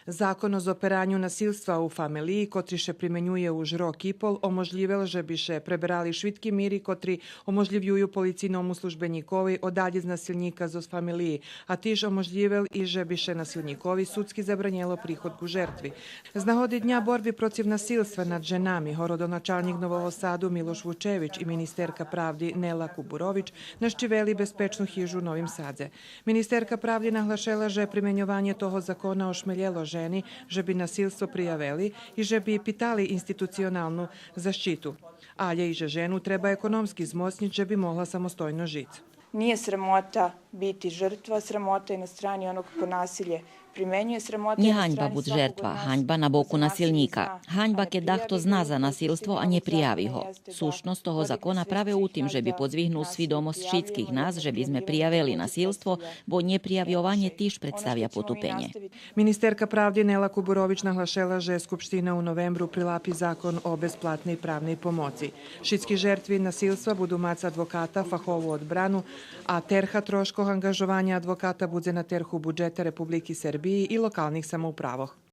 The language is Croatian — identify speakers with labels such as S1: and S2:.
S1: Закон o zoperanju nasilstva u familiji, котрий ще применює už rok i pol, omožljivel, že bi še preberali švitki miri, котрі omožljivuju policijnому službenikovi odalje z nasilnika z familiji, a tiž omožljivel i že bi še nasilnikovi sudski zabranjelo prihod ku žrtvi. Z nahodi Dnja borbi protiv nasilstva nad ženami, horodoначальник Нового Саду Miloš Vučević i ministerka pravdi Nela Kuburović naščiveli bezpečnu hižu u Novim Sadze. Ministerka pravdi naglašela, že primenjovanje toho zakona ošmeljelo ženi, že bi nasilstvo prijaveli i že bi pitali institucionalnu zaštitu. Ale i že ženu treba ekonomski zmocniti, že bi mogla samostojno žiti.
S2: Nije sramota biti žrtva, sramota je na strani onog ko nasilje primenjuje, sramota
S3: Nie
S2: je na
S3: hańba
S2: strani
S3: bud
S2: svakog od
S3: žrtva,
S2: nas
S3: hańba na boku
S2: ko za nasilje
S3: nasilnika.
S2: zna,
S3: Hańba
S2: a ne
S3: keď dahto
S2: prijavi
S3: zna
S2: ga,
S3: za nasilstvo, a nie prijavi ho.
S2: jeste da
S3: Sušnost toho
S2: vodite
S3: zakona prave u tim, že bi
S2: svih
S3: podzvihnul
S2: nas
S3: svidomosť
S2: prijavljujemo,
S3: všetkých nás, že by sme
S2: da
S3: prijavili
S2: ljudi
S3: nasilstvo,
S2: predstavlja
S3: bo neprijavljovanje
S2: prekršaj.
S3: tiž
S2: Ono
S3: predstavlja
S2: što ćemo mi
S3: potupenie.
S2: nastaviti
S1: Ministerka pravdi Nela Kuburović naglašela, že Skupština u novembru prilapi zakon o besplatnej pravnej pomoci. Šitski žrtvi nasilstva budu mac advokata, fahovu odbranu, a terha troškov angažovanja advokata bude na terhu budžeta Republike Srbije i lokalnih samoupravoh.